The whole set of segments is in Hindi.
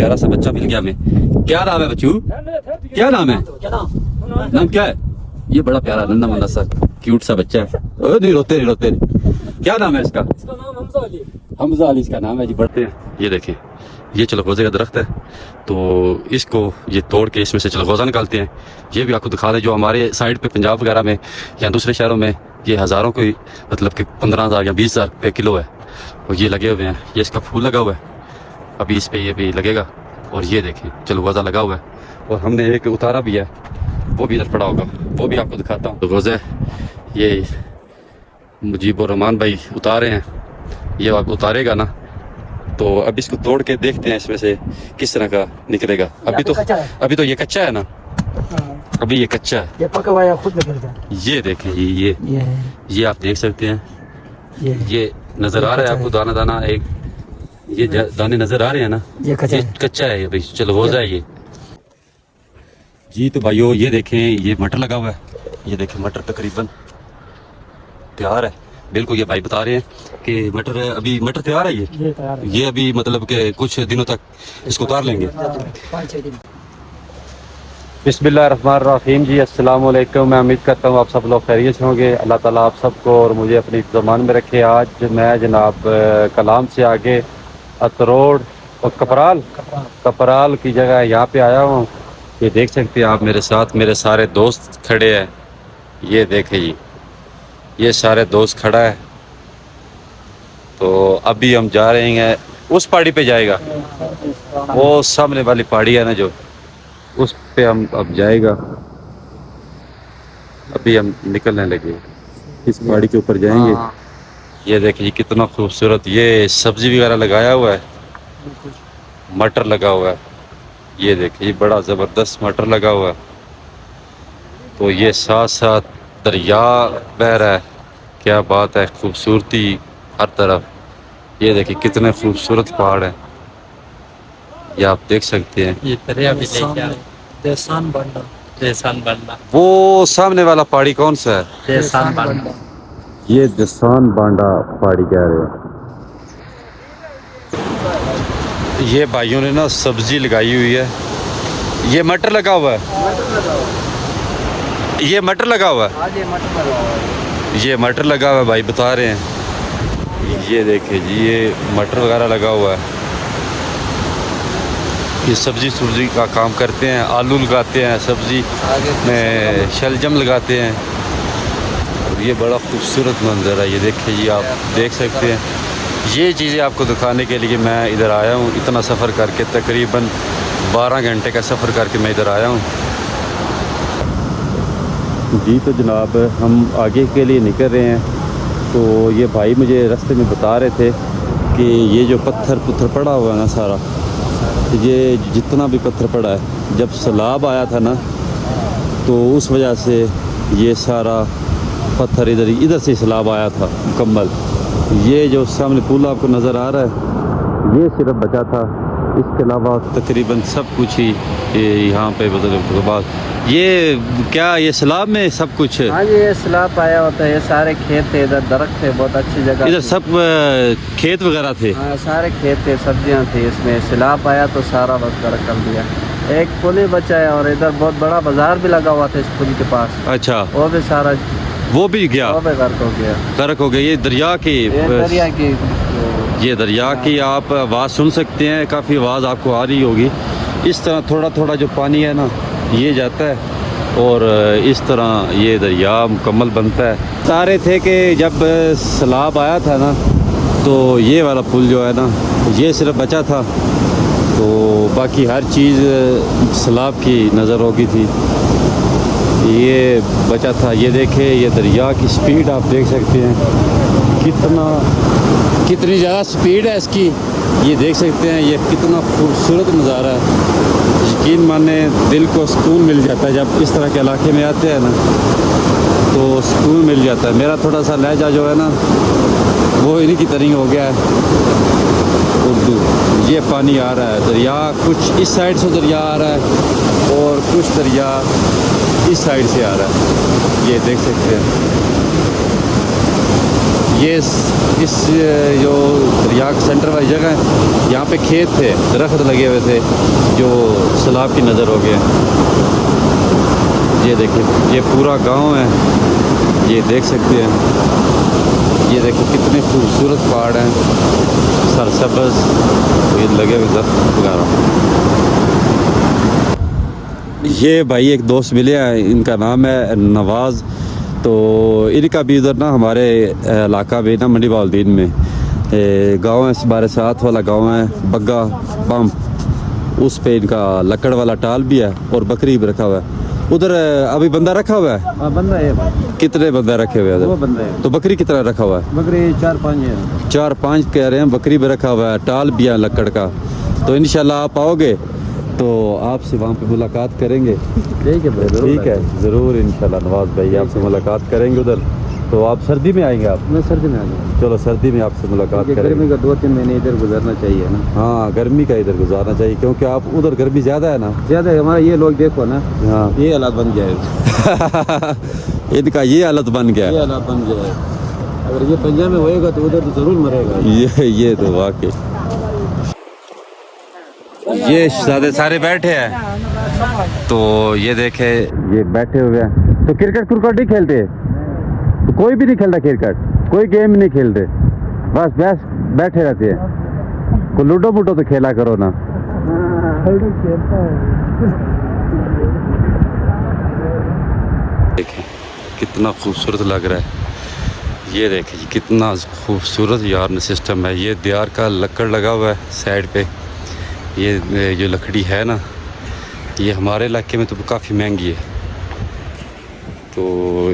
प्यारा सा बच्चा मिल गया हमें। क्या नाम है बच्चू? क्या नाम है? नाम क्या है? ये बड़ा प्यारा नन्ना मुन्ना सा क्यूट सा बच्चा है। नहीं रोते नहीं रोते नहीं। क्या नाम है इसका? इसका नाम हमजा अली। हमजा अली इसका नाम है जी। बढ़ते हैं, ये देखें, ये चलगोजे का दरख्त है, तो इसको ये तोड़ के इसमें से चलगोजा निकालते हैं। ये भी आपको दिखा दें, जो हमारे साइड पे पंजाब वगैरह में या दूसरे शहरों में ये हज़ारों की, मतलब कि 15,000 या 20,000 रुपये किलो है, और ये लगे हुए हैं। ये इसका फूल लगा हुआ है, अभी इस पे ये भी लगेगा। और ये देखें चलगोजा लगा हुआ है, और हमने एक उतारा भी है, वो भी इधर पड़ा होगा, वो भी आपको दिखाता हूँ। चलगोजा ये मुजीबुर रहमान भाई उतारे हैं, ये आप उतारेगा ना, तो अब इसको तोड़ के देखते हैं इसमें से किस तरह का निकलेगा। अभी तो ये कच्चा है ना, अभी ये कच्चा है, ये पका हुआ खुद निकलेगा। ये देखें, ये आप देख सकते हैं, ये नजर आ रहा है आपको दाना दाना, एक ये दाने नजर आ रहे हैं ना, ये कच्चा है, ये भाई चलगोजा है ये जी। तो भाइयों ये देखें, ये मटर लगा हुआ है, ये देखें मटर तकरीबन तैयार है बिल्कुल। ये भाई बता रहे हैं कि मटर तैयार है, ये अभी मतलब कि कुछ दिनों तक इसको उतार लेंगे। बिस्मिल्लाहिर्रहमानिर्रहीम जी, अस्सलाम वालेकुम। मैं उम्मीद करता हूँ आप सब लोग खैरियत से होंगे। अल्लाह ताला आप सबको और मुझे अपनी ज़मान में रखे। आज मैं जनाब कलाम से आगे अतरोड़ और कपराल की जगह यहाँ पे आया हूँ। ये देख सकते हैं आप मेरे साथ, मेरे सारे दोस्त खड़े हैं। ये देखें जी, ये सारे दोस्त खड़ा है। तो अभी हम जा रहे हैं, उस पहाड़ी पे जाएगा, वो सामने वाली पहाड़ी है ना जो, उस पे हम अब जाएगा। अभी हम निकलने लगे, इस पहाड़ी के ऊपर जाएंगे। ये देखिए कितना खूबसूरत, ये सब्जी वगैरह लगाया हुआ है, मटर लगा हुआ है। ये देखिए बड़ा ज़बरदस्त मटर लगा हुआ है। तो ये साथ साथ दरिया बह रहा है, क्या बात है, खूबसूरती हर तरफ। ये देखिए कितने खूबसूरत पहाड़ हैं, ये आप देख सकते हैं। ये दरिया भी देसान बांडा। वो सामने वाला पहाड़ी कौन सा है? देसान बांडा। ये देसान बांडा पहाड़ी कह रहे हैं। ये भाइयों ने ना सब्जी लगाई हुई है, ये मटर लगा हुआ है, ये मटर लगा हुआ है, ये मटर लगा हुआ है भाई बता रहे हैं। ये देखिए जी, ये मटर वगैरह लगा हुआ है। ये सब्जी का काम करते हैं, आलू लगाते हैं, सब्जी में शलजम लगाते हैं। और ये बड़ा खूबसूरत मंजर है, ये देखिए जी, आप देख सकते हैं। ये चीज़ें आपको दिखाने के लिए मैं इधर आया हूँ, इतना सफ़र करके, तकरीबन 12 घंटे का सफ़र करके मैं इधर आया हूँ जी। तो जनाब हम आगे के लिए निकल रहे हैं। तो ये भाई मुझे रास्ते में बता रहे थे कि ये जो पत्थर पड़ा हुआ है ना सारा, ये जितना भी पत्थर पड़ा है, जब सैलाब आया था ना, तो उस वजह से ये सारा पत्थर इधर से सैलाब आया था मुकम्मल। ये जो सामने पुल आपको नज़र आ रहा है, ये सिर्फ बचा था, इसके अलावा तकरीबन सब कुछ ही यहाँ पे मतलब बाद ये क्या, ये सैलाब में सब कुछ है? हाँ जी, ये सैलाब आया होता है, ये सारे खेत थे, इधर दरख्त थे, बहुत अच्छी जगह, इधर सब खेत वगैरह थे। हाँ सारे खेत थे, सब्जियां थी, इसमें सैलाब आया तो सारा बस गर्क कर दिया। एक पुल ही बचा है, और इधर बहुत बड़ा बाजार भी लगा हुआ था इस पुल के पास। अच्छा, वो भी सारा, वो भी गया, वो भी गर्क हो गया, गर्क हो गया। ये दरिया की आप आवाज़ सुन सकते हैं, काफ़ी आवाज़ आपको आ रही होगी। इस तरह थोड़ा थोड़ा जो पानी है ना, ये जाता है, और इस तरह ये दरिया मुकम्मल बनता है। बता रहे थे कि जब सैलाब आया था ना, तो ये वाला पुल जो है ना, ये सिर्फ बचा था, तो बाकी हर चीज़ सैलाब की नज़र होगी थी, ये बचा था। ये देखे, ये दरिया की स्पीड आप देख सकते हैं, कितनी ज़्यादा स्पीड है इसकी, ये देख सकते हैं। ये कितना खूबसूरत नज़ारा है, यकीन माने दिल को सुकून मिल जाता है जब इस तरह के इलाके में आते हैं ना, तो सुकून मिल जाता है। मेरा थोड़ा सा लहजा जो है ना, वो इन्हीं की तरह हो गया है, उर्दू। ये पानी आ रहा है, दरिया कुछ इस साइड से दरिया आ रहा है, और कुछ दरिया इस साइड से आ रहा है, ये देख सकते हैं। ये इस जो दरिया के सेंटर वाली जगह है, यहाँ पे खेत थे, दरख्त लगे हुए थे जो सैलाब की नज़र हो गए। ये देखिए, ये पूरा गांव है, ये देख सकते हैं। ये देखो कितने खूबसूरत पहाड़ हैं, सरसब्ज़, ये लगे हुए दरख्त वगैरह। ये भाई एक दोस्त मिले हैं, इनका नाम है नवाज़। तो इनका भी इधर ना हमारे इलाका में ना मंडी बाउद्दीन में गांव है, 12/7 वाला गांव है, बग्गा पंप, उस पे इनका लकड़ वाला टाल भी है और बकरी भी रखा हुआ है। उधर अभी बंदा रखा हुआ है? हाँ, बंदा है भाई। कितने बंदा रखे हुए हैं वो उधर? बंदा है। तो बकरी कितना रखा हुआ है? बकरी 4-5 है। 4-5 कह रहे हैं, बकरी भी रखा हुआ है, टाल भी है लकड़ का। तो इंशाल्लाह आप आओगे तो आपसे वहाँ पे मुलाकात करेंगे। ठीक है भाई, ठीक है, ज़रूर इंशाल्लाह नवाज़ भाई आपसे मुलाकात करेंगे उधर। तो आप सर्दी में आएंगे? आप मैं सर्दी में आ जाऊँ। चलो सर्दी में आपसे मुलाकात करेंगे। गर्मी का 2-3 महीने इधर गुजरना चाहिए ना। हाँ, गर्मी का इधर गुजारना चाहिए, क्योंकि आप उधर गर्मी ज़्यादा है ना। ज़्यादा है हमारा, ये लोग देखो ना, हाँ ये हालात बन गया है। इनका ये हालत बन गया ये है। हालात बन गया है। अगर ये पंजाब में होएगा तो उधर तो ज़रूर मरेगा। ये तो वाकई। ये शहजादे सारे बैठे हैं, तो ये देखे ये बैठे हुए हैं। तो क्रिकेट नहीं खेलते? तो कोई भी नहीं खेलता क्रिकेट, कोई गेम नहीं खेलते, बस बैठे रहते हैं। कोई लूडो बूडो तो खेला करो ना। देखें कितना खूबसूरत लग रहा है। ये देखिए कितना खूबसूरत यार सिस्टम है। ये दियार का लकड़ लगा हुआ है साइड पे। ये जो लकड़ी है ना, ये हमारे इलाके में तो काफ़ी महंगी है। तो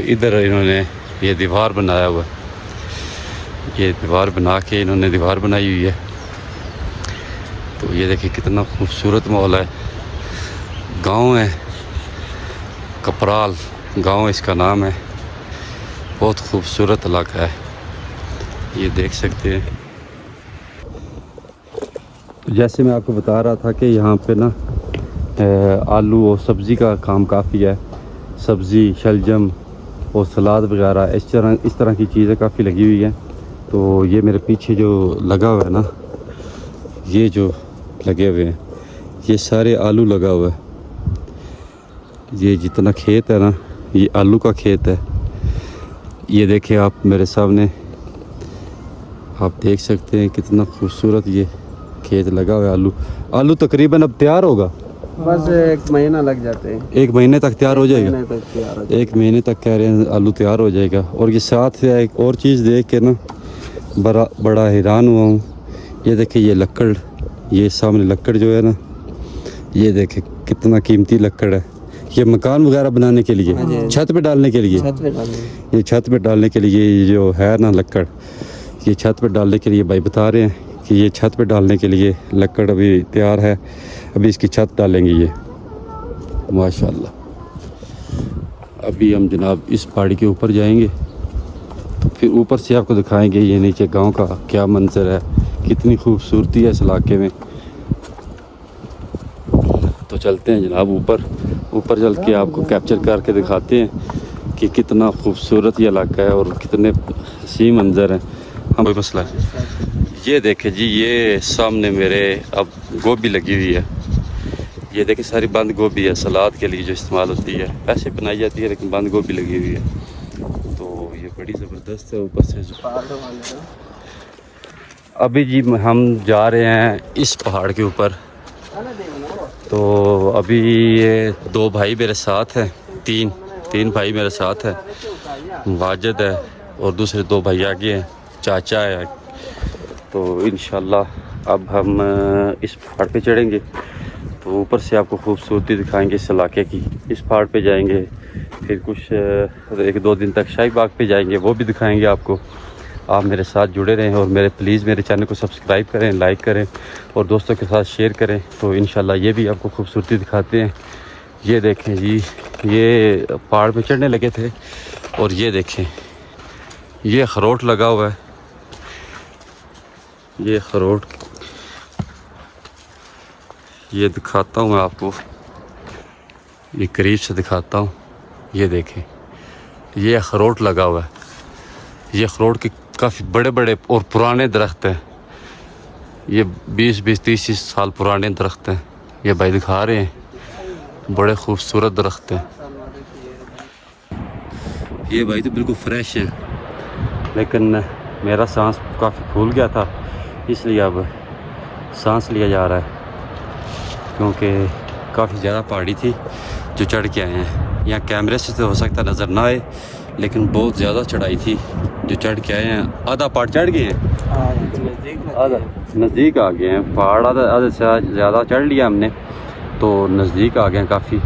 इधर इन्होंने ये दीवार बनाया हुआ है, ये दीवार बना के इन्होंने दीवार बनाई हुई है। तो ये देखिए कितना खूबसूरत माहौल है। गांव है, कपराल गांव इसका नाम है। बहुत खूबसूरत इलाका है, ये देख सकते हैं। तो जैसे मैं आपको बता रहा था कि यहाँ पे ना आलू और सब्ज़ी का काम काफ़ी है। सब्ज़ी, शलजम और सलाद वगैरह इस तरह की चीज़ें काफ़ी लगी हुई हैं। तो ये मेरे पीछे जो लगा हुआ है ना, ये जो लगे हुए हैं, ये सारे आलू लगा हुआ है। ये जितना खेत है ना, ये आलू का खेत है। ये देखिए आप मेरे सामने, आप देख सकते हैं कितना खूबसूरत ये खेत लगा हुआ है। आलू तकरीबन अब तैयार होगा। बस 1 महीना लग जाते हैं। 1 महीने तक तैयार हो जाएगा। 1 महीने तक कह रहे हैं आलू तैयार हो जाएगा। और ये साथ एक और चीज़ देख के ना बड़ा हैरान हुआ हूँ। ये देखिए ये लकड़, ये सामने लकड़ जो है ना, ये देखे कितना कीमती लकड़ है। ये मकान वगैरह बनाने के लिए, छत पे डालने के लिए, ये छत पे डालने के लिए ये जो है ना लकड़, ये छत पे डालने के लिए भाई बता रहे हैं कि ये छत पे डालने के लिए लकड़ अभी तैयार है। अभी इसकी छत डालेंगे ये, माशाल्लाह। अभी हम जनाब इस पहाड़ी के ऊपर जाएंगे, तो फिर ऊपर से आपको दिखाएंगे ये नीचे गांव का क्या मंजर है, कितनी खूबसूरती है इस इलाके में। तो चलते हैं जनाब ऊपर चल के आपको कैप्चर करके दिखाते हैं कि कितना खूबसूरत ये इलाका है और कितने हसीन मंजर हैं। हाँ कोई मसला है। ये देखें जी, ये सामने मेरे अब गोभी लगी हुई है। ये देखें सारी बंद गोभी है, सलाद के लिए जो इस्तेमाल होती है, ऐसे बनाई जाती है, लेकिन बंद गोभी लगी हुई है। तो ये बड़ी ज़बरदस्त है। ऊपर से अभी जी हम जा रहे हैं इस पहाड़ के ऊपर। तो अभी ये 2 भाई मेरे साथ हैं, तीन भाई मेरे साथ हैं। वाजिद है और दूसरे 2 भाई आगे हैं, चाचा है। तो इंशाल्लाह अब हम इस पहाड़ पे चढ़ेंगे, तो ऊपर से आपको खूबसूरती दिखाएंगे इस इलाके की। इस पहाड़ पे जाएंगे, फिर कुछ 1-2 दिन तक शाही बाग पे जाएंगे, वो भी दिखाएंगे आपको। आप मेरे साथ जुड़े रहें और प्लीज़ मेरे चैनल को सब्सक्राइब करें, लाइक करें और दोस्तों के साथ शेयर करें। तो इंशाल्लाह ये भी आपको खूबसूरती दिखाते हैं। ये देखें जी, ये पहाड़ पे चढ़ने लगे थे और ये देखें ये अखरोट लगा हुआ है। ये अखरोट ये दिखाता हूँ मैं आपको, ये करीब से दिखाता हूँ। ये देखें ये अखरोट लगा हुआ है। ये अखरोट के काफ़ी बड़े बड़े और पुराने दरख्त हैं। ये 20-20, 30 साल पुराने दरख्त हैं। ये भाई दिखा रहे हैं, बड़े खूबसूरत दरख्त हैं। ये भाई तो बिल्कुल फ्रेश है, लेकिन मेरा सांस काफ़ी फूल गया था, इसलिए अब सांस लिया जा रहा है, क्योंकि काफ़ी ज़्यादा पहाड़ी थी जो चढ़ के आए हैं। यहाँ कैमरे से तो हो सकता नज़र ना आए, लेकिन बहुत ज़्यादा चढ़ाई थी जो चढ़ के आए हैं। आधा पहाड़ चढ़ गए हैं, आधा नज़दीक आ गए हैं। पहाड़ आधा से ज़्यादा चढ़ लिया हमने, तो नज़दीक आ गए हैं काफ़ी।